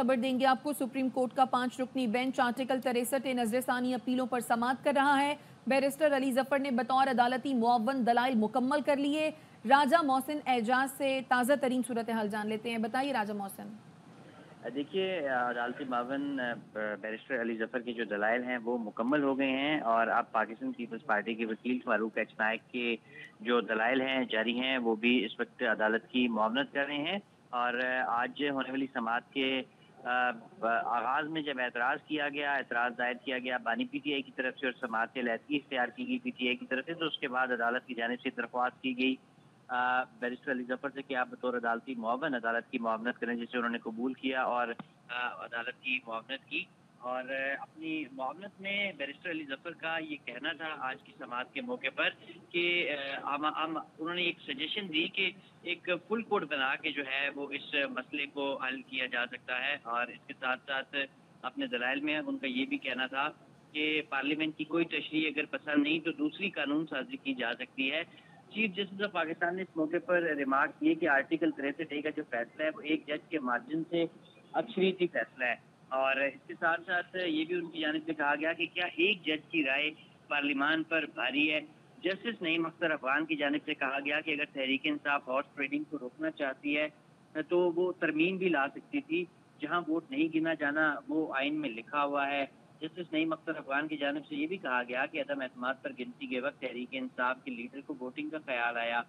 खबर देंगे आपको। सुप्रीम कोर्ट का 5 रुकनी बेंच आर्टिकल 63 नजरसानी अपीलों पर समाअत कर रहा है। बैरिस्टर अली जफर ने बतौर अदालती मुअव्वन दलाइल मुकम्मल कर लिए। राजा मोहसिन एजाज से ताज़ा तरीन सूरत हाल जान लेते हैं। बताइए राजा मोहसिन। देखिए, अदालती मावन बैरिस्टर अली जफर के जो दलाइल हैं वो मुकम्मल हो गए हैं और अब पाकिस्तान पीपल्स पार्टी के वकील फारूक एच नाइक के जो दलाइल हैं जारी हैं वो भी इस वक्त अदालत की मुआवनत कर रहे हैं। और आज होने वाली समाअत के आगाज़ में जब एतराज़ दायर किया गया बानी PTI की तरफ से और समाअत से लैदगी इख्तियार की गई PTI की तरफ से, तो उसके बाद अदालत की जानिब से दरख्वास्त की गई बैरिस्टर अली जफर से कि आप बतौर अदालती मुआवन अदालत की मुआवनत करें, जिसे उन्होंने कबूल किया और अदालत की मुआवनत की। और अपनी मुआवनत में बैरिस्टर अली जफर का ये कहना था आज की समाअत के मौके पर कि उन्होंने एक सजेशन दी कि एक फुल कोड बना के जो है वो इस मसले को हल किया जा सकता है। और इसके साथ साथ अपने दलाइल में उनका ये भी कहना था कि पार्लियामेंट की कोई तशरीह अगर पसंद नहीं तो दूसरी कानून साजी की जा सकती है। चीफ जस्टिस ऑफ पाकिस्तान ने इस मौके पर रिमार्क किए कि आर्टिकल 63 का जो फैसला है वो एक जज के मार्जिन से अक्सरियती फैसला है। और इसके साथ साथ ये भी उनकी जानिब से कहा गया कि क्या एक जज की राय पार्लियामान पर भारी है। जस्टिस नईम अख्तर अफगान की जानिब से कहा गया कि अगर तहरीक इंसाफ हॉर्स ट्रेडिंग को रोकना चाहती है तो वो तरमीम भी ला सकती थी। जहाँ वोट नहीं गिना जाना वो आइन में लिखा हुआ है। जस्टिस नईम अख्तर अफगान की जानिब से ये भी कहा गया कि अदम एतमाद पर गिनती के वक्त तहरीक इंसाफ के लीडर को वोटिंग का ख्याल आया।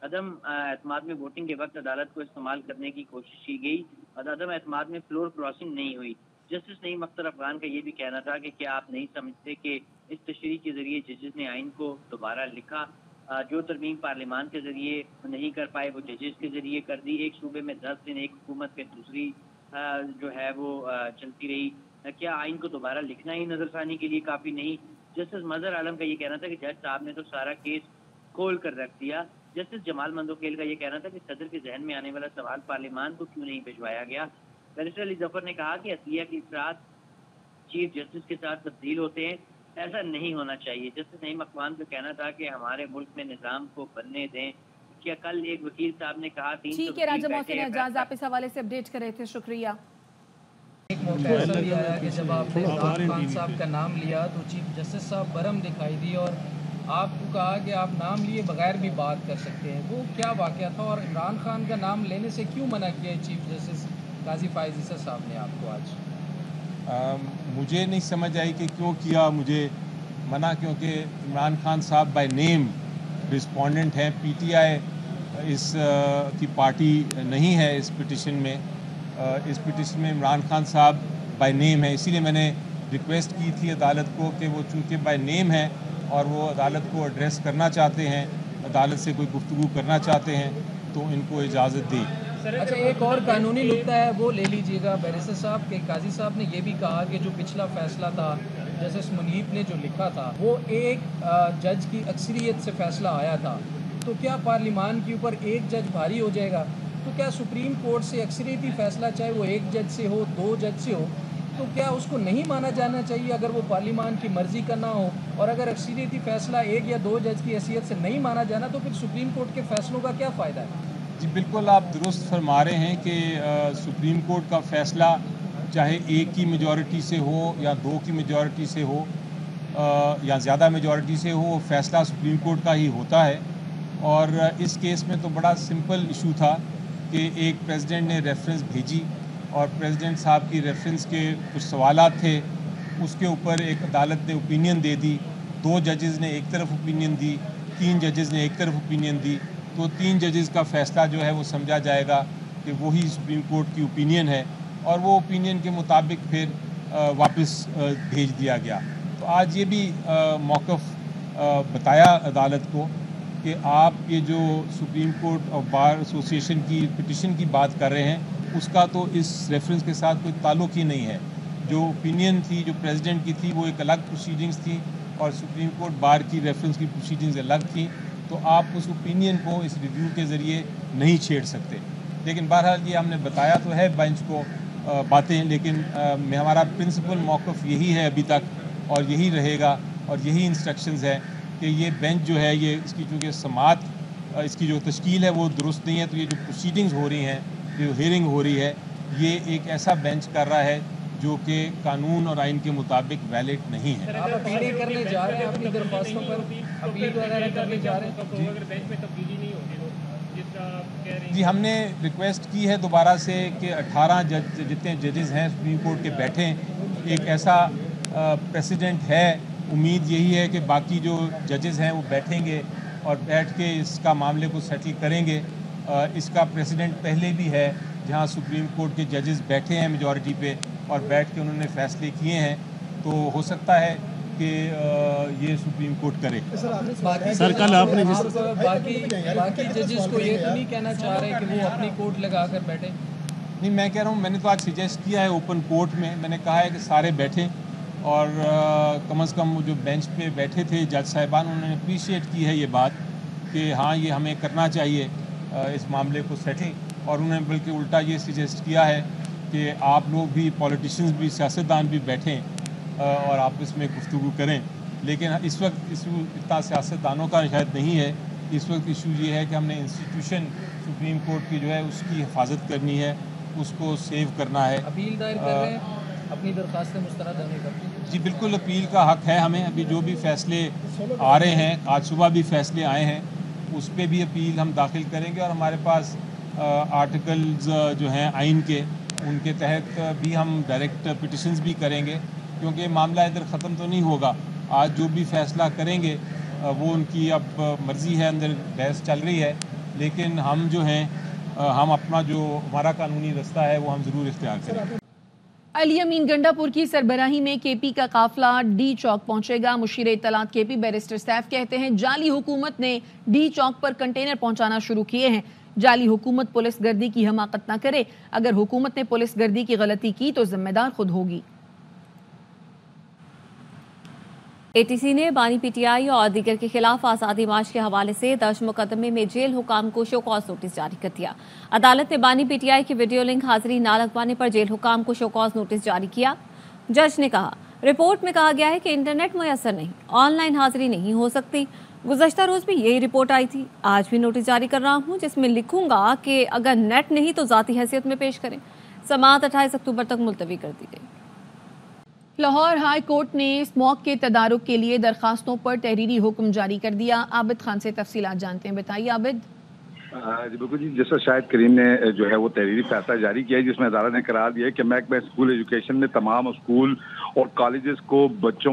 अदम एतमाद में वोटिंग के वक्त अदालत को इस्तेमाल करने की कोशिश की गई और अदम एतमाद में फ्लोर क्रॉसिंग नहीं हुई। जस्टिस नईम अख्तर अफगान का ये भी कहना था कि क्या आप नहीं समझते कि इस तशरीह के जरिए जजेस ने आइन को दोबारा लिखा। जो तरमीम पार्लियामान के जरिए नहीं कर पाए वो जजेस के जरिए कर दी। एक सूबे में 10 दिन एक हुकूमत पे दूसरी जो है वो चलती रही। क्या आइन को दोबारा लिखना ही नजरसानी के लिए काफी नहीं। जस्टिस मजहर आलम का ये कहना था कि जज साहब ने तो सारा केस खोल कर रख दिया। जस्टिस जमाल मंदोकेल का ये कहना था कि सदर के जहन में आने वाला सवाल पार्लियामान को क्यों नहीं भिजवाया गया। बैरिस्टर अली जफर ने कहा कि असलिया के इफरात चीफ जस्टिस के साथ तब्दील होते हैं, ऐसा नहीं होना चाहिए। जस्टिस नईम अखवान का कहना था कि हमारे मुल्क में निज़ाम को बनने दें। क्या कल एक वकील साहब ने कहा ठीक है राजा मोहसिन एजाज, आप इस हवाले से अपडेट कर रहे थे, शुक्रिया। एक मौका ऐसा भी आया कि जब आपने इमरान खान साहब का नाम लिया तो चीफ जस्टिस साहब बरम दिखाई दी और आपको कहा कि आप नाम लिए बगैर भी बात कर सकते हैं। वो क्या वाक़या था और इमरान खान का नाम लेने से क्यों मना किया चीफ जस्टिस काजी फ़ाइज़ ईसा साहब ने आपको आज? मुझे नहीं समझ आई कि क्यों किया मुझे मना, क्योंकि इमरान खान साहब बाय नेम रिस्पोंडेंट हैं। PTI इस की पार्टी नहीं है इस पिटिशन में। इस पिटिशन में इमरान खान साहब बाय नेम है, इसीलिए मैंने रिक्वेस्ट की थी अदालत को कि वो चूँकि बाय नेम है और वो अदालत को एड्रेस करना चाहते हैं, अदालत से कोई गुफ्तगू करना चाहते हैं तो इनको इजाज़त दी। अच्छा, एक और कानूनी नुक्ता है वो ले लीजिएगा। बैरिस्टर साहब के काजी साहब ने ये भी कहा कि जो पिछला फैसला था जस्टिस मुनीब ने जो लिखा था वो एक जज की अक्सरियत से फैसला आया था, तो क्या पार्लियामान के ऊपर एक जज भारी हो जाएगा? तो क्या सुप्रीम कोर्ट से अक्सरियती फैसला चाहे वो एक जज से हो, 2 जज से हो, तो क्या उसको नहीं माना जाना चाहिए अगर वो पार्लियामान की मर्जी का ना हो? और अगर अक्सरियती फैसला 1 या 2 जज की हैसियत से नहीं माना जाना तो फिर सुप्रीम कोर्ट के फैसलों का क्या फ़ायदा है? जी बिल्कुल, आप दुरुस्त फरमा रहे हैं कि सुप्रीम कोर्ट का फ़ैसला चाहे 1 की मेजॉरिटी से हो या 2 की मेजॉरिटी से हो या ज़्यादा मेजॉरिटी से हो, फ़ैसला सुप्रीम कोर्ट का ही होता है। और इस केस में तो बड़ा सिंपल इशू था कि एक प्रेसिडेंट ने रेफरेंस भेजी और प्रेसिडेंट साहब की रेफरेंस के कुछ सवालात थे, उसके ऊपर एक अदालत ने ओपिनियन दे दी। 2 जजेज़ ने एक तरफ ओपिनियन दी, 3 जजेज़ ने एक तरफ ओपिनियन दी, तो 3 जजेज़ का फ़ैसला जो है वो समझा जाएगा कि वही सुप्रीम कोर्ट की ओपिनियन है और वो ओपिनियन के मुताबिक फिर वापस भेज दिया गया। तो आज ये भी मौक़िफ़ बताया अदालत को कि आप ये जो सुप्रीम कोर्ट और बार एसोसिएशन की पिटिशन की बात कर रहे हैं उसका तो इस रेफरेंस के साथ कोई ताल्लुक़ ही नहीं है। जो ओपिनियन थी जो प्रेसिडेंट की थी वो एक अलग प्रोसीडिंग्स थी और सुप्रीम कोर्ट बार की रेफरेंस की प्रोसीडिंग्स अलग थी। तो आप उस ओपिनियन को इस रिव्यू के ज़रिए नहीं छेड़ सकते। लेकिन बहरहाल ये हमने बताया तो है बेंच को बातें, लेकिन हमारा प्रिंसिपल मौक़िफ़ यही है अभी तक और यही रहेगा और यही इंस्ट्रक्शंस है कि ये बेंच जो है ये इसकी चूँकि समाअत इसकी जो तश्कील है वो दुरुस्त नहीं है, तो ये जो प्रोसीडिंग्स हो रही हैं, जो हियरिंग हो रही है, یہ ایک ایسا بینچ کر رہا ہے جو کہ قانون اور آئین کے مطابق ویلڈ نہیں ہے۔ آپ اپیل کرنے جا رہے ہیں اپنی درخواستوں پر، اپیل وغیرہ کرنے جا رہے ہیں؟ اگر بینچ میں تبدیلی نہیں ہوگی تو جس طرح آپ کہہ رہے ہیں۔ جی ہم نے ریکویسٹ کی ہے دوبارہ سے کہ 18 جتنے ججز ہیں سپریم کورٹ کے بیٹھیں۔ ایک ایسا پریسیڈنٹ ہے، امید یہی ہے کہ باقی جو ججز ہیں وہ بیٹھیں گے اور بیٹھ کے اس کا معاملے کو سیٹل کریں گے۔ اس کا پریسیڈنٹ پہلے بھی ہے جہاں سپریم کورٹ کے ججز بیٹھے ہیں میجورٹی پہ اور بیٹھ کے انہوں نے فیصلے کیے ہیں، تو ہو سکتا ہے کہ یہ سپریم کورٹ کرے۔ سر کل آپ نے باقی ججز کو یہ تو نہیں کہنا چاہ رہے کہ وہ اپنی کورٹ لگا کر بیٹھیں؟ نہیں، میں کہہ رہا ہوں، میں نے تو آج سجیسٹ کیا ہے اوپن کورٹ میں نے کہا ہے کہ سارے بیٹھیں اور کم از کم جو بینچ پہ بیٹھے تھے جج صاحبان انہوں نے اپریشیٹ کی ہے یہ بات کہ ہاں یہ ہمیں کرنا چاہیے اس معاملے کو سیٹل، اور انہوں نے بلکہ الٹا یہ سجیسٹ کیا ہے کہ آپ لوگ بھی پولیٹیشنز بھی سیاستدان بھی بیٹھیں اور آپس میں گفتگو کریں۔ لیکن اس وقت اتنا سیاستدانوں کا شاید نہیں ہے، اس وقت ایشو یہ ہے کہ ہم نے انسٹیٹیوشن سپریم کورٹ کی جو ہے اس کی حفاظت کرنی ہے، اس کو سیو کرنا ہے۔ اپیل دائر کر رہے ہیں اپنی درخواستیں مسترد ہونے کا؟ جی بالکل، اپیل کا حق ہے ہمیں۔ ابھی جو بھی فیصلے آ رہے ہیں، آج صبح بھی فیصلے آئے ہیں، اس پہ بھی اپیل ہم داخل کریں گے، اور ہمارے پاس آرٹیکلز جو ہیں آئین کے، ان کے تحت بھی ہم ڈائریکٹ پٹیشنز بھی کریں گے، کیونکہ معاملہ ادھر ختم تو نہیں ہوگا۔ آج جو بھی فیصلہ کریں گے وہ ان کی اب مرضی ہے، اندر بحث چل رہی ہے، لیکن ہم جو ہیں ہم اپنا جو ہمارا قانونی رستہ ہے وہ ہم ضرور اختیار کریں گے۔ علی امین گنڈا پور کی سربراہی میں کے پی کا قافلہ ڈی چوک پہنچے گا۔ مشیر اطلاعات کے پی بیرسٹر سیف کہتے ہیں جعلی حکومت نے ڈی چوک پر کنٹینر پہنچانا شروع کیے ہیں۔ جعلی حکومت پولیس گردی کی حماقت نہ کرے، اگر حکومت نے پولیس گردی کی غلطی کی تو ذمہ دار خود ہوگی۔ اے ٹی سی نے بانی پی ٹی آئی اور دیگر کے خلاف آزادی مارچ کے حوالے سے درج مقدمے میں جیل حکام کو شو کاز نوٹس جاری کر دیا۔ عدالت نے بانی پی ٹی آئی کی ویڈیو لنک حاضری نہ لگوانے پر جیل حکام کو شو کاز نوٹس جاری کیا۔ جج نے کہا، رپورٹ میں کہا گیا ہے کہ انٹرنیٹ میسر نہیں، آن لائن حاضری نہیں ہو سکتی۔ گزشتہ روز بھی یہی رپورٹ آئی تھی، آج بھی نوٹس جاری کر رہا ہوں جس میں لکھوں گا کہ اگر نیٹ نہیں تو ذاتی حیثیت میں پیش کریں۔ سماعت 28 اکتوبر تک ملتوی کر دی گئی۔ لاہور ہائی کورٹ نے اسموک کے تدارک کے لیے درخواستوں پر تحریری حکم جاری کر دیا۔ عابد خان سے تفصیلات جانتے ہیں، بتائیے عابد۔ جی بالکل جی، جس پر شاہد کریم نے جو ہے وہ تحریری فیصلہ جاری کیا ہے، جس میں عدالت نے قرار دیا ہے کہ محکمہ اسکول ایجوکیشن میں تمام اسکول اور کالجز کو بچوں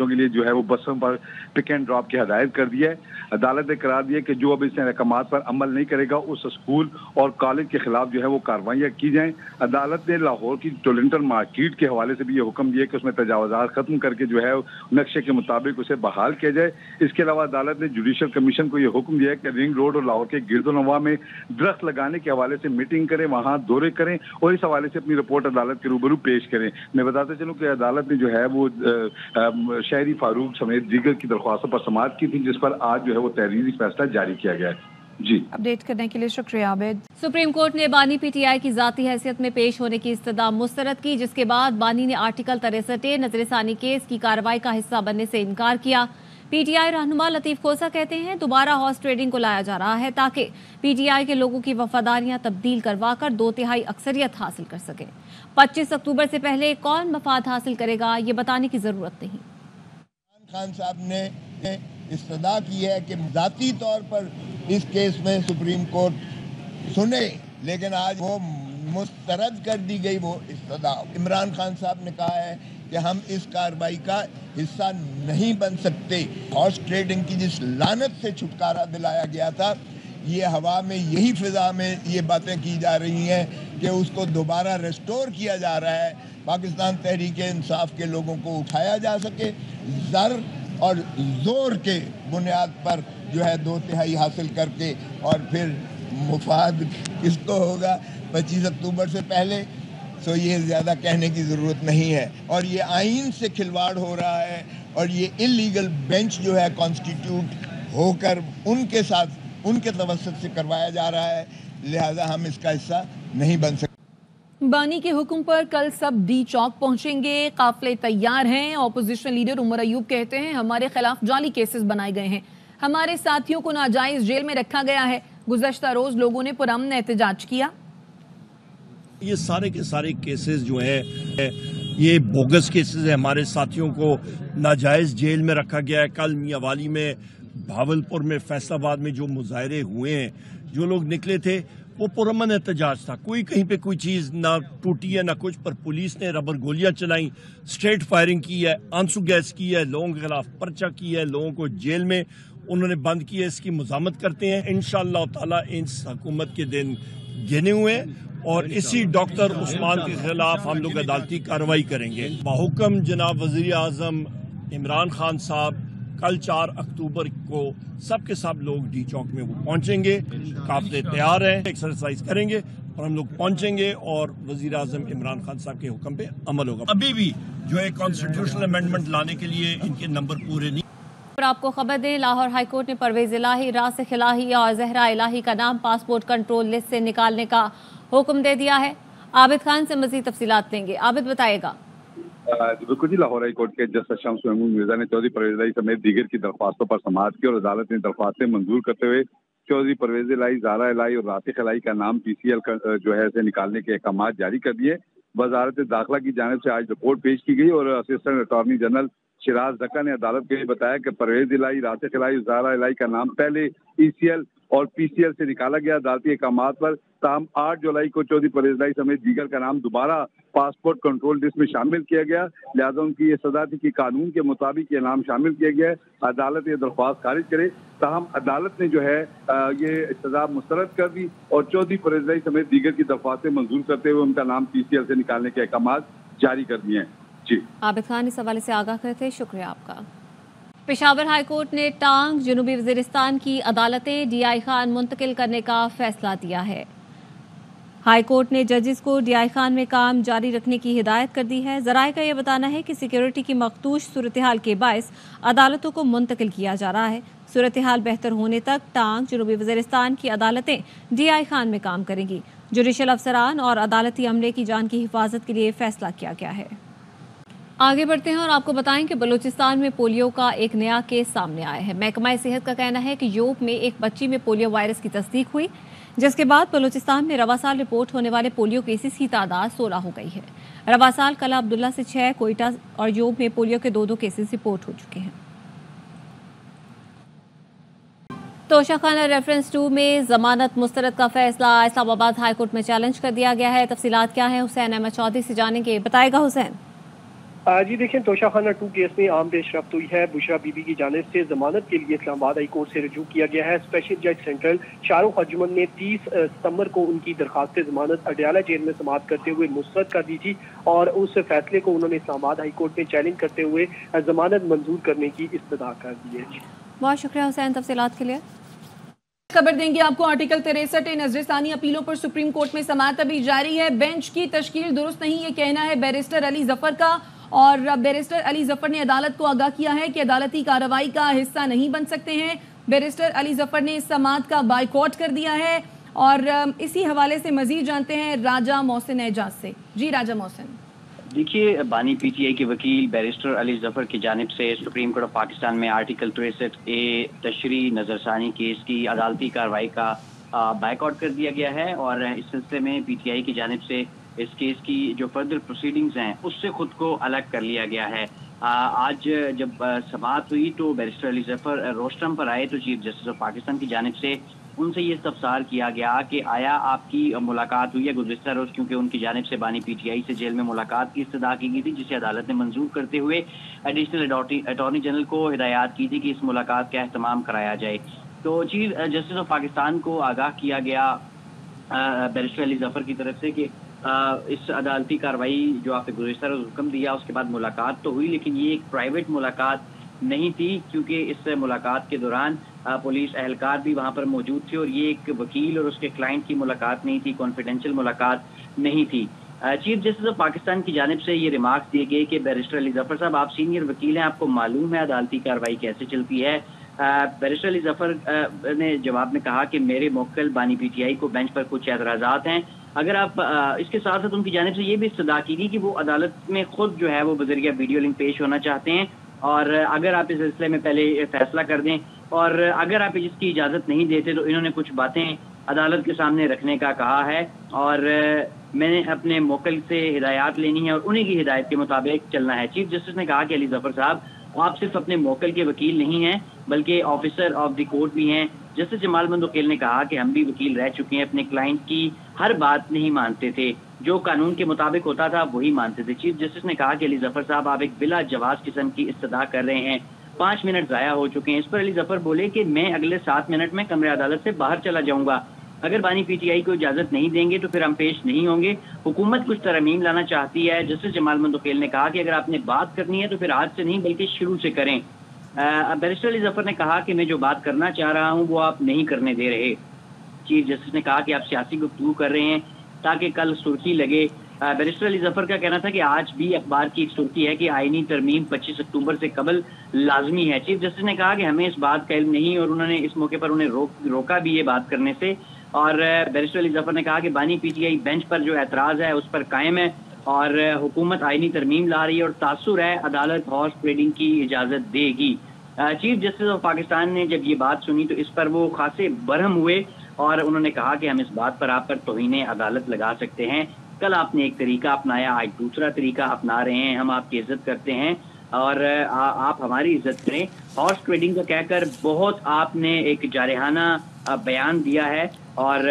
کے لیے جو ہے وہ بسوں پر پک اینڈ ڈراپ کی ہدایت کر دی ہے۔ عدالت نے قرار دیا کہ جو اب اس احکامات پر عمل نہیں کرے گا اس اسکول اور کالج کے خلاف جو ہے وہ کارروائیاں کی جائیں۔ عدالت نے لاہور کی ٹولنٹن مارکیٹ کے حوالے سے بھی یہ حکم دیا کہ اس میں تجاوزات ختم کر کے جو ہے نقشے کے مطابق اسے بحال کیا جائے۔ اس کے علاوہ عدالت نے جوڈیشل کمیشن کو یہ حکم دیا ہے کہ رنگ روڈ اور لاہور کے گرد و نواح میں درخت لگانے کے حوالے سے میٹنگ کریں، وہاں دورے کریں اور اس حوالے سے اپنی رپورٹ عدالت کے روبرو پیش کریں۔ میں بتاتے چلوں کہ عدالت نے جو ہے وہ شہری فاروق سمیت دیگر کی درخواستوں پر سماعت کی تھی، جس پر آج جو ہے وہ تحریری فیصلہ جاری کیا گیا ہے۔ جی اپڈیٹ کرنے کے لیے شکریہ عابد۔ سپریم کورٹ نے بانی پی ٹی آئی کی ذاتی حیثیت میں پیش ہونے کی استدعا مسترد کی، جس کے بعد بانی نے آرٹیکل 63 نظر ثانی کیس کی کارروائی کا حصہ بننے سے انکار کیا۔ پی ٹی آئی رہنما لطیف کھوسا کہتے ہیں دوبارہ ہارس ٹریڈنگ کو لایا جا رہا ہے تاکہ پی ٹی آئی کے لوگوں کی وفاداریاں تبدیل کروا کر 2/3 اکثریت حاصل کر سکیں۔ 25 اکتوبر سے پہلے کون مفاد حاصل کرے گا یہ بتانے کی ضرورت نہیں۔ عمران خان صاحب نے استدعا کی ہے کہ ذاتی طور پر اس کیس میں سپریم کورٹ سنے، لیکن آج وہ مسترد کر دی گئی وہ استدعا۔ عمران خان صاحب نے کہا ہے کہ ہم اس کارروائی کا حصہ نہیں بن سکتے۔ ہارس ٹریڈنگ کی جس لعنت سے چھٹکارا دلایا گیا تھا، یہ ہوا میں یہی فضا میں یہ باتیں کی جا رہی ہیں کہ اس کو دوبارہ ریسٹور کیا جا رہا ہے، پاکستان تحریک انصاف کے لوگوں کو اٹھایا جا سکے، زر اور زور کے بنیاد پر جو ہے 2/3 حاصل کر کے، اور پھر مفاد کس کو ہوگا 25 اکتوبر سے پہلے، سو یہ زیادہ کہنے کی ضرورت نہیں ہے۔ اور یہ آئین سے کھلواڑ ہو رہا ہے، اور یہ انلیگل بینچ جو ہے کانسٹیٹیوٹ ہو کر ان کے ساتھ ان کے توسط سے کروایا جا رہا ہے، لہذا ہم اس کا حصہ نہیں بن سکتے۔ بانی کے حکم پر کل سب ڈی چوک پہنچیں گے، قافلے تیار ہیں۔ اپوزیشن لیڈر عمر ایوب کہتے ہیں ہمارے خلاف جعلی کیسز بنائے گئے ہیں، ہمارے ساتھیوں کو ناجائز جیل میں رکھا گیا ہے، گزشتہ روز لوگوں نے پرامن احتجاج کیا۔ یہ سارے کے سارے کیسز جو ہیں یہ بوگس کیسز ہیں. ہمارے ساتھیوں کو ناجائز جیل میں رکھا گیا ہے. کل میاں والی میں، بھاولپور میں، فیصل آباد میں جو مظاہرے ہوئے ہیں، جو لوگ نکلے تھے وہ پرامن احتجاج تھا. کوئی کہیں پہ کوئی چیز نہ ٹوٹی ہے نہ کچھ، پر پولیس نے ربر گولیاں چلائیں، اسٹریٹ فائرنگ کی ہے، آنسو گیس کی ہے، لوگوں کے خلاف پرچہ کی ہے، لوگوں کو جیل میں انہوں نے بند کیا. اس کی مزاحمت کرتے ہیں. انشاءاللہ تعالی اس حکومت کے دن گنے ہوئے ہیں اور اسی ڈاکٹر عثمان کے خلاف ہم لوگ عدالتی کارروائی کریں گے. بحکم جناب وزیر اعظم عمران خان صاحب کل 4 اکتوبر کو سب کے سب لوگ ڈی چوک میں وہ پہنچیں گے. قافلے تیار ہیں، ایکسرسائز کریں گے اور ہم لوگ پہنچیں گے اور وزیر اعظم عمران خان صاحب کے حکم پہ عمل ہوگا. ابھی بھی جو ہے کانسٹیٹیوشنل امینڈمنٹ لانے کے لیے ان کے نمبر پورے نہیں. پر آپ کو خبر دیں، لاہور ہائی کورٹ نے پرویز الہی، راسخ الہی اور زہرا الہی کا نام پاسپورٹ کنٹرول لسٹ سے نکالنے کا حکم دے دیا ہے. عابد خان سے مزید تفصیلات لیں گے. عابد بتائے گا. بالکل جی، لاہور ہائی کورٹ کے جسٹس شمس محمود مرزا نے چودھری پرویز الہی سمیت دیگر کی درخواستوں پر سماعت کی اور عدالت نے درخواستیں منظور کرتے ہوئے چودھری پرویز الہی، زہرا الہی اور راسخ الہی کا نام PCL جو ہے سے نکالنے کے احکامات جاری کر دیے. وزارت داخلہ کی جانب سے آج رپورٹ پیش کی گئی اور اسسٹنٹ اٹارنی جنرل شراز زکا نے عدالت کے لیے بتایا کہ پرویز الہی، راسخ الہی اور زہرا الہی کا نام پہلے ECL اور PCL سے نکالا گیا. عدالتی احکامات پر تاہم 8 جولائی کو چودھری پرویز الہی سمیت دیگر کا نام دوبارہ پاسپورٹ کنٹرول لسٹ میں شامل کیا گیا. لہٰذا ان کی یہ سزا تھی کہ قانون کے مطابق یہ نام شامل کیا گیا ہے. عدالت یہ درخواست خارج کرے. تاہم عدالت نے جو ہے یہ سزا مسترد کر دی اور چودھری پرویز الہی سمیت دیگر کی درخواستیں منظور کرتے ہوئے ان کا نام PCL سے نکالنے کے احکامات جاری کر دیے ہیں. جی عابد خان اس حوالے سے آگاہ کرتے، شکریہ آپ کا. پشاور ہائی کورٹ نے ٹانگ جنوبی وزیرستان کی عدالتیں DI خان منتقل کرنے کا فیصلہ دیا ہے. ہائی کورٹ نے ججز کو DI خان میں کام جاری رکھنے کی ہدایت کر دی ہے. ذرائع کا یہ بتانا ہے کہ سیکیورٹی کی مخدوش صورتحال کے باعث عدالتوں کو منتقل کیا جا رہا ہے. صورتحال بہتر ہونے تک ٹانگ جنوبی وزیرستان کی عدالتیں DI خان میں کام کریں گی. جوڈیشل افسران اور عدالتی عملے کی جان کی حفاظت کے لیے فیصلہ کیا گیا ہے. آگے بڑھتے ہیں اور آپ کو بتائیں کہ بلوچستان میں پولیو کا ایک نیا کیس سامنے آیا ہے. محکمہ صحت کا کہنا ہے کہ یوب میں ایک بچی میں پولیو وائرس کی تصدیق ہوئی، جس کے بعد بلوچستان میں رواں سال رپورٹ ہونے والے پولیو کیسز کی تعداد 16 ہو گئی ہے. رواں سال کلا عبداللہ سے 6، کوئٹہ اور یوب میں پولیو کے 2 کیسز رپورٹ ہو چکے ہیں. توشہ خانہ ریفرنس 2 میں ضمانت مسترد کا فیصلہ اسلام آباد ہائی کورٹ میں چیلنج کر دیا گیا ہے. تفصیلات کیا ہیں حسین احمد چودھری سے جانیں گے. بتائے گا حسین. جی دیکھیں، توشہ خانہ 2 کیس میں عام پیش رفت ہوئی ہے. بشرا بی بی کی جانب سے ضمانت کے لیے اسلام آباد ہائی کورٹ سے رجوع کیا گیا ہے. اسپیشل جج سینٹرل شاہ رخ ارجمن نے 30 ستمبر کو ان کی درخواست ضمانت اڈیالہ جیل میں سماعت کرتے ہوئے مسترد کر دی تھی اور اس فیصلے کو انہوں نے اسلام آباد ہائی کورٹ میں چیلنج کرتے ہوئے ضمانت منظور کرنے کی استدعا کر دی ہے. بہت شکریہ حسین تفصیلات کے لیے. خبر دیں گے آپ کو. آرٹیکل 63 نظر ثانی اپیلوں پر سپریم کورٹ میں سماعت ابھی جاری ہے. بینچ کی تشکیل درست نہیں، یہ کہنا ہے بیرسٹر علی ظفر کا، اور بیرسٹر علی ظفر نے عدالت کو آگاہ کیا ہے کہ عدالتی کارروائی کا حصہ نہیں بن سکتے ہیں. بیرسٹر علی ظفر نے اس سماعت کا بائیکاٹ کر دیا ہے اور اسی حوالے سے مزید جانتے ہیں راجہ محسن اعجاز سے. جی راجہ محسن. دیکھیے، بانی PTI کے وکیل بیرسٹر علی ظفر کی جانب سے سپریم کورٹ آف پاکستان میں آرٹیکل 63A تشریح نظر ثانی کیس کی عدالتی کارروائی کا بائیکاٹ کر دیا گیا ہے اور اس سلسلے میں PTI کی جانب سے اس کیس کی جو فردر پروسیڈنگز ہیں اس سے خود کو الگ کر لیا گیا ہے. آج جب سماعت ہوئی تو بیرسٹر علی ظفر روسٹرم پر آئے تو چیف جسٹس آف پاکستان کی جانب سے ان سے یہ استفسار کیا گیا کہ آیا آپ کی ملاقات ہوئی ہے گزشتہ روز، کیونکہ ان کی جانب سے بانی PTI سے جیل میں ملاقات کی استدعا کی گئی تھی جسے عدالت نے منظور کرتے ہوئے ایڈیشنل اٹارنی جنرل کو ہدایات کی تھی کہ اس ملاقات کا اہتمام کرایا جائے. تو چیف جسٹس آف پاکستان کو آگاہ کیا گیا بیرسٹر علی ظفر کی طرف سے کہ اس عدالتی کارروائی جو آپ نے گزشتہ روز حکم دیا اس کے بعد ملاقات تو ہوئی، لیکن یہ ایک پرائیویٹ ملاقات نہیں تھی، کیونکہ اس ملاقات کے دوران پولیس اہلکار بھی وہاں پر موجود تھے اور یہ ایک وکیل اور اس کے کلائنٹ کی ملاقات نہیں تھی، کانفیڈینشیل ملاقات نہیں تھی. چیف جسٹس آف پاکستان کی جانب سے یہ ریمارکس دیے گئے کہ بیرسٹر علی ظفر صاحب، آپ سینئر وکیل ہیں، آپ کو معلوم ہے عدالتی کارروائی کیسے چلتی ہے. بیرسٹر علی ظفر نے جواب میں کہا کہ میرے موکل بانی PTI کو بینچ پر کچھ اعتراضات ہیں. اگر آپ اس کے ساتھ ساتھ ان کی جانب سے یہ بھی استدعا کی گئی کہ وہ عدالت میں خود جو ہے وہ بذریعہ ویڈیو لنک پیش ہونا چاہتے ہیں اور اگر آپ اس سلسلے میں پہلے فیصلہ کر دیں اور اگر آپ اس کی اجازت نہیں دیتے تو انہوں نے کچھ باتیں अदालत के सामने रखने का कहा है और मैंने अपने मोकल से हिदायत लेनी है और उन्हीं की हिदायत के मुताबिक चलना है। चीफ जस्टिस ने कहा कि अली जफर साहब, आप सिर्फ अपने मोकल के वकील नहीं हैं बल्कि ऑफिसर ऑफ द कोर्ट भी हैं। जस्टिस जमाल मंदोकेल ने कहा कि हम भी वकील रह चुके हैं, अपने क्लाइंट की हर बात नहीं मानते थे, जो कानून के मुताबिक होता था वही मानते थे। चीफ जस्टिस ने कहा कि अली जफर साहब, आप एक बिला जवाज किस्म की इस्तदा कर रहे हैं, 5 मिनट ज़ाया हो चुके हैं। इस पर अली जफर बोले कि मैं अगले 7 मिनट में कमरे अदालत से बाहर चला जाऊंगा। अगर बानी पीटीआई को इजाजत नहीं देंगे तो फिर हम पेश नहीं होंगे। हुकूमत कुछ तरमीम लाना चाहती है। जस्टिस जमाल मंदोकेल ने कहा कि अगर आपने बात करनी है तो फिर आज से नहीं बल्कि शुरू से करें। बैरिस्टर अली जफर ने कहा कि मैं जो बात करना चाह रहा हूं वो आप नहीं करने दे रहे। चीफ जस्टिस ने कहा कि आप सियासी गुफ्तगू कर रहे हैं ताकि कल सुर्खी लगे। बैरिस्टर अली जफर का कहना था कि आज भी अखबार की एक सुर्खी है कि आईनी तरमीम 25 अक्टूबर से कबल लाजमी है। चीफ जस्टिस ने कहा कि हमें इस बात का इल्म नहीं और उन्होंने इस मौके पर उन्हें रोका भी ये बात करने से। और बैरिस्टर अली जफर ने कहा कि बानी पीटीआई बेंच पर जो एतराज़ है उस पर कायम है और हुकूमत आईनी तरमीम ला रही है और तासुर है अदालत हॉर्स ट्रेडिंग की इजाज़त देगी। चीफ जस्टिस ऑफ पाकिस्तान ने जब ये बात सुनी तो इस पर वो खासे बरहम हुए और उन्होंने कहा कि हम इस बात पर आप पर तौहीन अदालत लगा सकते हैं। कल आपने एक तरीका अपनाया, आज दूसरा तरीका अपना रहे हैं। हम आपकी इज्जत करते हैं और आप हमारी इज्जत करें। हॉर्स ट्रेडिंग का कहकर बहुत आपने एक जारहाना बयान दिया है और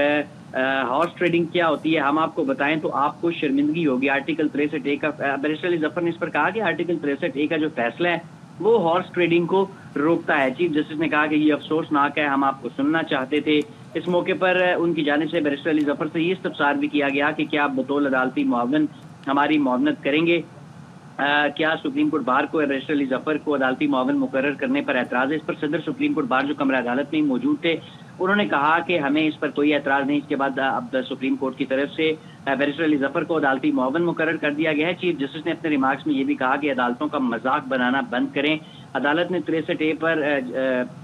हॉर्स ट्रेडिंग क्या होती है हम आपको बताएं तो आपको शर्मिंदगी होगी। आर्टिकल 63A का बैरिस्टर अली जफर ने इस पर कहा कि आर्टिकल 63A का जो फैसला है वो हॉर्स ट्रेडिंग को रोकता है। चीफ जस्टिस ने कहा कि ये अफसोसनाक है, हम आपको सुनना चाहते थे। इस मौके पर उनकी जानिब से बैरिस्टर अली जफर से ये इस्तफसार भी किया गया कि क्या आप बतौर अदालती मुआवन हमारी मुआवनत करेंगे। क्या सुप्रीम कोर्ट बार को बैरिस्टर अली जफर को अदालती मुआवन मुकर्रर करने पर एतराज़ है। इस पर सदर सुप्रीम कोर्ट बार जो कमरा अदालत में मौजूद थे उन्होंने कहा कि हमें इस पर कोई एतराज़ नहीं। इसके बाद अब सुप्रीम कोर्ट की तरफ से बैरिस्टर अली जफर को अदालती मुआवन मुकर्रर कर दिया गया है। चीफ जस्टिस ने अपने रिमार्क्स में ये भी कहा कि अदालतों का मजाक बनाना बंद करें। अदालत ने 63A पर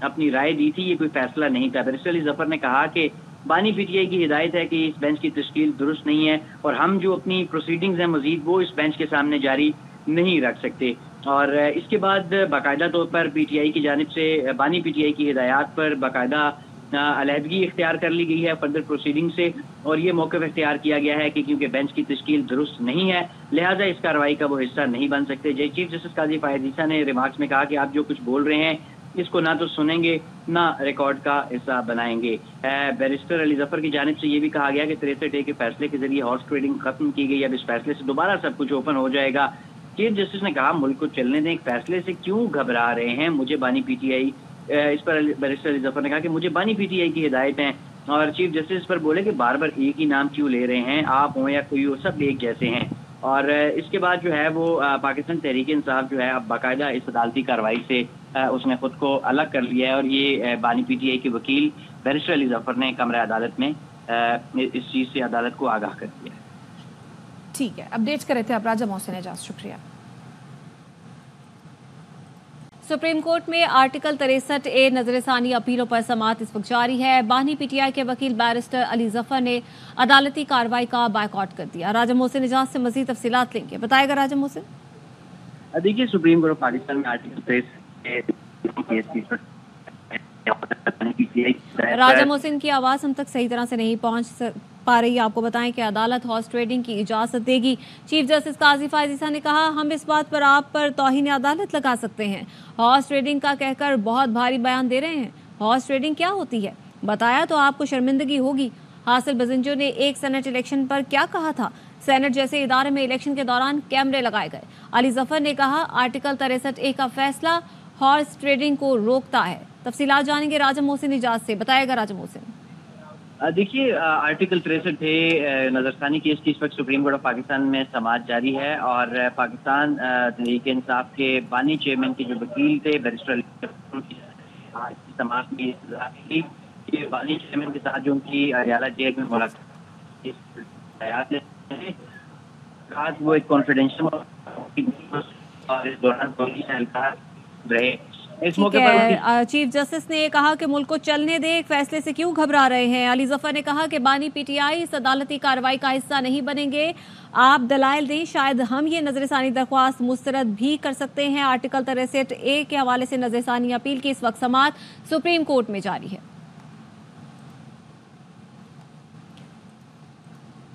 अपनी राय दी थी, ये कोई फैसला नहीं था। बैरिस्टर अली जफर ने कहा कि बानी पीटीआई की हिदायत है कि इस बेंच की तश्कील दुरुस्त नहीं है और हम जो अपनी प्रोसीडिंग्स हैं मजीद वो इस बेंच के सामने जारी नहीं रख सकते। और इसके बाद बाकायदा तौर पर पीटीआई की जानिब से बानी पीटीआई की हिदायत पर बाकायदा अलहदगी इख्तियार कर ली गई है फर्दर प्रोसीडिंग से और ये मौक़िफ़ इख्तियार किया गया है कि क्योंकि बेंच की तश्कील दुरुस्त नहीं है लिहाजा इस कार्रवाई का वो हिस्सा नहीं बन सकते। चीफ जस्टिस काजी फायद ईसा ने रिमार्क्स में कहा कि आप जो कुछ बोल रहे हैं इसको ना तो सुनेंगे ना रिकॉर्ड का हिस्सा बनाएंगे। बैरिस्टर अली जफर की जानिब से ये भी कहा गया कि 63A के फैसले के जरिए हॉर्स ट्रेडिंग खत्म की गई, अब इस फैसले से दोबारा सब कुछ ओपन हो जाएगा। चीफ जस्टिस ने कहा मुल्क को चलने दें, एक फैसले से क्यों घबरा रहे हैं। मुझे बानी पीटीआई इस पर बैरिस्टर अली जफर ने कहा कि मुझे बानी पीटीआई की हिदायत हैं और चीफ जस्टिस पर बोले कि बार बार एक ही नाम क्यों ले रहे हैं, आप हो या कोई हो सब एक जैसे हैं। और इसके बाद जो है वो पाकिस्तान तहरीक इंसाफ जो है अब बाकायदा इस अदालती कार्रवाई से उसने खुद को अलग कर लिया है और ये बानी पीटीआई के वकील बैरिस्टर अली जफर ने कमरा अदालत में इस चीज़ से अदालत को आगाह कर दिया। ठीक है, अपडेट कर रहे थे आप राजा मोहसिन एजाज, शुक्रिया। सुप्रीम कोर्ट में आर्टिकल 63A नजरसानी अपीलों पर समाअत इस वक्त जारी है। बानी पीटीआई के वकील बैरिस्टर अली जफर ने अदालती कार्रवाई का बायकॉट कर दिया। राजा मोहसिन एजाज से मजीद तफसीलात लेंगे, बताएगा राजा मोहसिन। देखिए, सुप्रीम कोर्ट ऑफ पाकिस्तान में आर्टिकल राजा मोहसिन की आवाज़ हम तक सही तरह से नहीं पहुंच पा रही है। आपको बताएं कि अदालत हॉर्स ट्रेडिंग की इजाज़त देगी। चीफ जस्टिस काजी फायद ईसा ने कहा हम इस बात पर आप पर तौहीन अदालत लगा सकते हैं। हॉर्स ट्रेडिंग का कहकर बहुत भारी बयान दे रहे हैं। हॉर्स ट्रेडिंग क्या होती है बताया तो आपको शर्मिंदगी होगी। हासिल बजिंजो ने एक सेनेट इलेक्शन पर क्या कहा था। सेनेट जैसे इदारे में इलेक्शन के दौरान कैमरे लगाए गए। अली जफर ने कहा आर्टिकल 63A का फैसला हॉर्स ट्रेडिंग को रोकता है। तफसीलात जानेंगे राजा मोहसिन इजाज से, बताएगा राजा मोहसिन। देखिए, आर्टिकल 63A नजरसानी केस की इस वक्त सुप्रीम कोर्ट ऑफ पाकिस्तान में समाअत जारी है और पाकिस्तान तहरीक इंसाफ के बानी चेयरमैन के जो वकील थे बैरिस्टर समाअत की बानी चेयरमैन के साथ जो उनकी अरियाला जेल में मुलाकात वो एक कॉन्फिडेंशियल और इस दौरान रहे। इस मौके पर चीफ जस्टिस ने कहा कि मुल्क को चलने दे, एक फैसले से क्यों घबरा रहे हैं। अली जफर ने कहा कि बानी पीटीआई इस अदालती कार्रवाई का हिस्सा नहीं बनेंगे। आप दलाइल दें, शायद हम ये नजरसानी दरख्वास्त मुस्तरद भी कर सकते हैं। आर्टिकल 63A के हवाले से नजरसानी अपील की इस वक्त समाअत सुप्रीम कोर्ट में जारी है।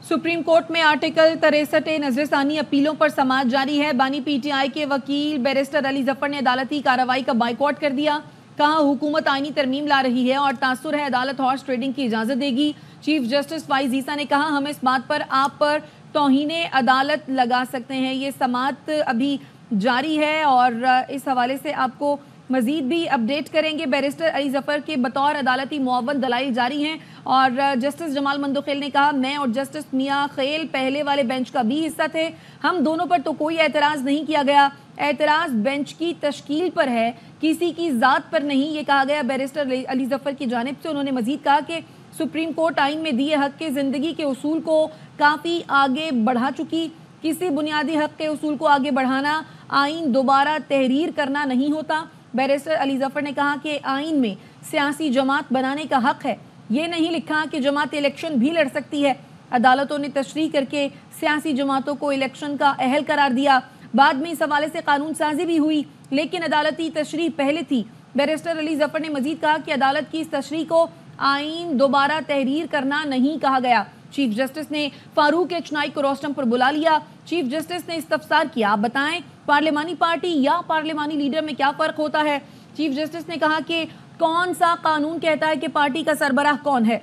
सुप्रीम कोर्ट में आर्टिकल 63 नजरसानी अपीलों पर समाअत जारी है। बानी पीटीआई के वकील बैरिस्टर अली जफर ने अदालती कार्रवाई का बाइकआउट कर दिया। कहा हुकूमत आईनी तरमीम ला रही है और तासुर है अदालत हॉर्स ट्रेडिंग की इजाजत देगी। चीफ जस्टिस फाइज ईसा ने कहा हम इस बात पर आप पर तौहीने अदालत लगा सकते हैं। ये समाअत अभी जारी है और इस हवाले से आपको मजीद भी अपडेट करेंगे। बैरिस्टर अली जफर के बतौर अदालती मुअव्वन दलाइल जारी हैं और जस्टिस जमाल मंदोखेल ने कहा मैं और जस्टिस मियां खेल पहले वाले बेंच का भी हिस्सा थे, हम दोनों पर तो कोई एतराज़ नहीं किया गया, एतराज़ बेंच की तश्कील पर है, किसी की ज़ात पर नहीं, ये कहा गया बैरिस्टर अली जफर की जानिब से। उन्होंने मजीद कहा कि सुप्रीम कोर्ट आइन में दिए हक के ज़िंदगी के उसूल को काफ़ी आगे बढ़ा चुकी, किसी बुनियादी हक के उसूल को आगे बढ़ाना आइन दोबारा तहरीर करना नहीं होता। बैरिस्टर अली जफर ने कहा कि आइन में सियासी जमात बनाने का हक है, ये नहीं लिखा कि जमात इलेक्शन भी लड़ सकती है। अदालतों ने तशरीह करके सियासी जमातों को इलेक्शन का अहल करार दिया। बाद में इस हवाले से कानून साजी भी हुई, लेकिन अदालती तशरीह पहले थी। बैरिस्टर अली जफर ने मजीद कहा कि अदालत की इस तशरीह को आइन दोबारा तहरीर करना नहीं कहा गया। चीफ जस्टिस ने फारूक एच नाइक को रोस्टम पर बुला लिया। चीफ जस्टिस ने इस्तफसार किया, आप बताएं पार्लिमानी पार्टी या पार्लिमानी लीडर में क्या फ़र्क होता है। चीफ जस्टिस ने कहा कि कौन सा कानून कहता है कि पार्टी का सरबराह कौन है।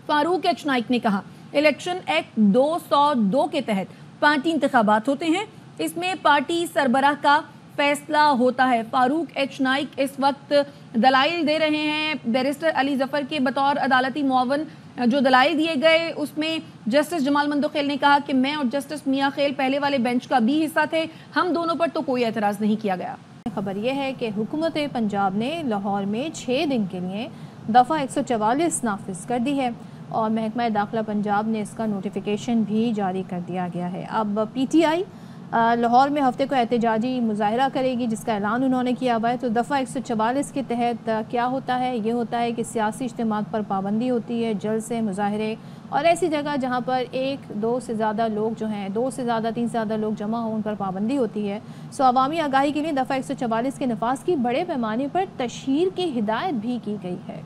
फारूक एच नाइक ने कहा इलेक्शन एक्ट 202 के तहत पार्टी इंतखाबात होते हैं, इसमें पार्टी सरबराह का फैसला होता है। फारूक एच नाइक इस वक्त दलाइल दे रहे हैं। बैरिस्टर अली जफर के बतौर अदालती मुअव्वन जो दलाइल दिए गए उसमें जस्टिस जमाल मंदोखेल ने कहा कि मैं और जस्टिस मियां खेल पहले वाले बेंच का भी हिस्सा थे, हम दोनों पर तो कोई एतराज़ नहीं किया गया। खबर यह है कि हुकूमत पंजाब ने लाहौर में 6 दिन के लिए दफ़ा 144 नाफिज कर दी है और महकमा दाखिला पंजाब ने इसका नोटिफिकेशन भी जारी कर दिया गया है। अब पीटीआई लाहौर में हफ्ते को एहतजाजी मुजाहरा करेगी, जिसका ऐलान उन्होंने किया हुआ है। तो दफ़ा 144 के तहत क्या होता है, ये होता है कि सियासी इज्तिमात पर पाबंदी होती है, जलसे, मुजाहरे और ऐसी जगह जहाँ पर 1-2 से ज़्यादा लोग जो हैं 2 से ज़्यादा 3 से ज़्यादा लोग जमा हो, उन पर पाबंदी होती है। सो अवामी आगाही के लिए दफ़ा 144 के नफाज की बड़े पैमाने पर तशहीर की हिदायत भी की गई है।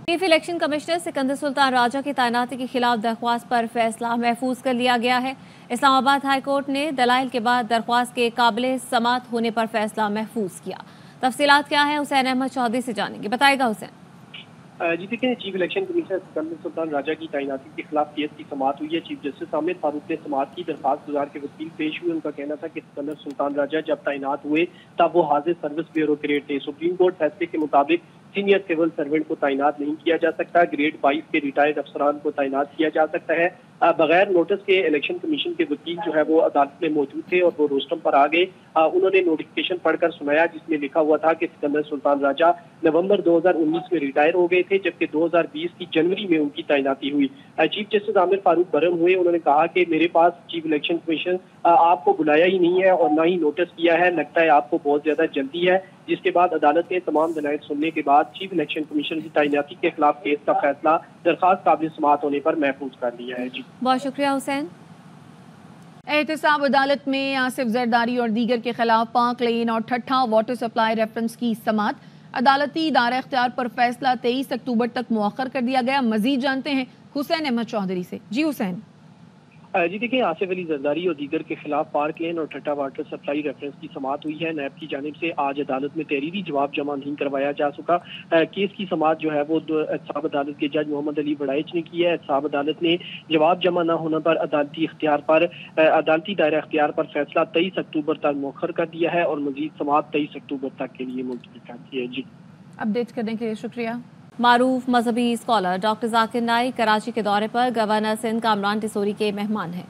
Chief election commissioner Sikandar Sultan Raja की तैनाती के खिलाफ दरख्वास्त पर फैसला महफूज कर लिया गया है। इस्लामाबाद हाई कोर्ट ने दलाइल के बाद दरख्वास्त के काबिल समात होने पर फैसला महफूज किया। तफसीलात क्या है हुसैन अहमद चौधरी से जानेंगे, बताएगा हुसैन। जी देखिए, chief election commissioner Sikandar Sultan Raja की तैनाती के खिलाफ केस की समाअत हुई है। चीफ जस्टिस आमिर फारूक ने समाअत की, दरखास्त गुजार के वकील पेश हुए। उनका कहना था कि सिकंदर सुल्तान राजा जब तैनात हुए तब वो हाजिर सर्विस ब्यूरो ग्रेड थे। सुप्रीम कोर्ट फैसले के मुताबिक सीनियर सिविल सर्वेंट को तैनात नहीं किया जा सकता, ग्रेड 22 के रिटायर्ड अफसरान को तैनात किया जा सकता है। बगैर नोटिस के इलेक्शन कमीशन के वकील जो है वो अदालत में मौजूद थे और वो रोस्टम पर आ गए। उन्होंने नोटिफिकेशन पढ़कर सुनाया जिसमें लिखा हुआ था कि सिकंदर सुल्तान राजा नवंबर 2019 में रिटायर हो गए थे, जबकि 2020 की जनवरी में उनकी तैनाती हुई। चीफ जस्टिस आमिर फारूक बरम हुए, उन्होंने कहा कि मेरे पास चीफ इलेक्शन कमीशन आपको बुलाया ही नहीं है और ना ही नोटिस किया है, लगता है आपको बहुत ज्यादा जल्दी है। जिसके बाद अदालत ने तमाम दलाइल सुनने के बाद चीफ इलेक्शन कमीशन की तैनाती के खिलाफ केस का फैसला दरखास्त काबिल समाअत होने पर महफूज कर लिया है। जी बहुत शुक्रिया हुसैन। एहतसाब अदालत में आसिफ जरदारी और दीगर के खिलाफ पाक लेन और ठट्ठा वाटर सप्लाई रेफरेंस की समाअत अदालती दायरा इख्तियार पर फैसला 23 अक्टूबर तक मुअख्खर कर दिया गया। मजीद जानते हैं हुसैन अहमद चौधरी से। जी हुसैन। जी देखिए, आसिफ अली जरदारी और दीगर के खिलाफ पार्क लेन और ठट्ठा वाटर सप्लाई रेफरेंस की समाअत हुई है। नैब की जानिब से आज अदालत में तहरीरी जवाब जमा नहीं करवाया जा सका। केस की समाअत जो है वो एहतसाब अदालत के जज मोहम्मद अली बड़ाइच ने की है। एहतसाब अदालत ने जवाब जमा न होने पर अदालती दायरा इख्तियार पर फैसला 23 अक्टूबर तक मुअख्खर कर दिया है और मजीद समाअत 23 अक्टूबर तक के लिए मुलतवी कर दी है। जी अपडेट करने के लिए शुक्रिया। मारूफ मजहबी स्कॉलर डॉक्टर जाकिर नाइक कराची के दौरे पर गवर्नर सिंध कामरान टिसोरी के मेहमान हैं।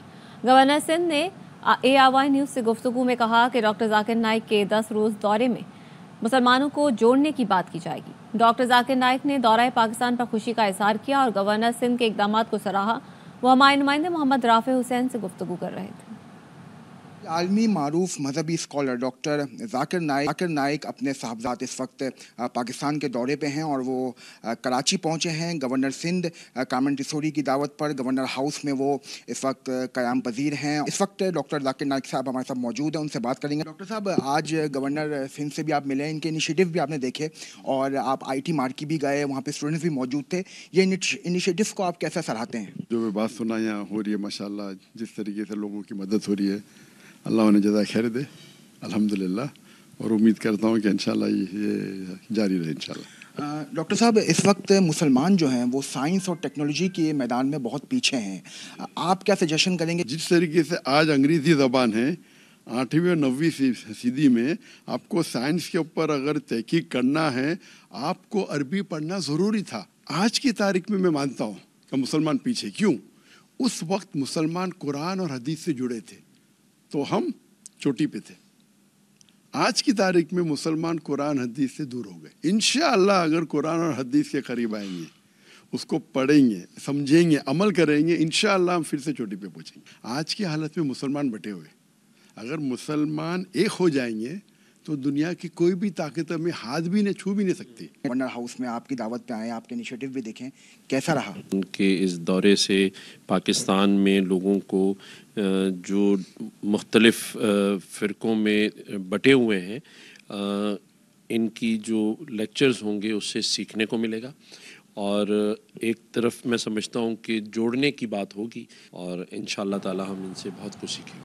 गवर्नर सिंध ने ARY न्यूज़ से गुफ्तगू में कहा कि डॉक्टर जाकिर नाइक के 10 रोज़ दौरे में मुसलमानों को जोड़ने की बात की जाएगी। डॉक्टर जाकिर नाइक ने दौरा पाकिस्तान पर खुशी का इजहार किया और गवर्नर सिंध के इक़दामात को सराहा। वो हमारे नुमाइंदे मोहम्मद राफे हुसैन से गुफ्तगू कर रहे थे। आलमी मारूफ मजहबी स्कॉलर डॉक्टर जाकिर नाइक अपने साहबजाद इस वक्त पाकिस्तान के दौरे पे हैं और वो कराची पहुंचे हैं। गवर्नर सिंध कामन टिसोरी की दावत पर गवर्नर हाउस में वो इस वक्त क़याम पजीर हैं। इस वक्त डॉक्टर जाकिर नाइक साहब हमारे साथ मौजूद हैं, उनसे बात करेंगे। डॉक्टर साहब, आज गवर्नर सिंध से भी आप मिले, इनके इनिशिएटिव भी आपने देखे और आप IT मार्की भी गए, वहाँ पे स्टूडेंट्स भी मौजूद थे। ये इनिशिएटिव को आप कैसे सराहते हैं? जो बात सुना यहाँ हो रही है, माशाल्लाह जिस तरीके से लोगों की मदद हो रही है, अल्लाह उन्हें जज़ा खैर दे अल्हम्दुलिल्लाह, और उम्मीद करता हूँ कि इंशाल्लाह ये जारी रहे इंशाल्लाह। डॉक्टर साहब, इस वक्त मुसलमान जो हैं वो साइंस और टेक्नोलॉजी के मैदान में बहुत पीछे हैं, आप क्या सजेशन करेंगे? जिस तरीके से आज अंग्रेज़ी ज़बान है, 8वीं और 9वीं सदी में आपको साइंस के ऊपर अगर तहकीक करना है, आपको अरबी पढ़ना ज़रूरी था। आज की तारीख में मैं मानता हूँ कि मुसलमान पीछे क्यों? उस वक्त मुसलमान कुरान और हदीस से जुड़े थे तो हम चोटी पे थे। आज की तारीख में मुसलमान कुरान हदीस से दूर हो गए। इंशाअल्लाह अगर कुरान और हदीस के करीब आएंगे, उसको पढ़ेंगे, समझेंगे, अमल करेंगे, इंशाअल्लाह हम फिर से चोटी पे पहुँचेंगे। आज की हालत में मुसलमान बटे हुए, अगर मुसलमान एक हो जाएंगे तो दुनिया की कोई भी ताकत हमें हाथ भी नहीं छू भी नहीं सकती। गवर्नर हाउस में आपकी दावत पे आए, आपके इनिशिएटिव भी देखें, कैसा रहा? उनके इस दौरे से पाकिस्तान में लोगों को जो मुख्तलिफ फ़िरक़ों में बटे हुए हैं, इनकी जो लेक्चर्स होंगे उससे सीखने को मिलेगा और एक तरफ मैं समझता हूँ कि जोड़ने की बात होगी और इंशाअल्लाह ताला हम इनसे बहुत कुछ सीखेंगे।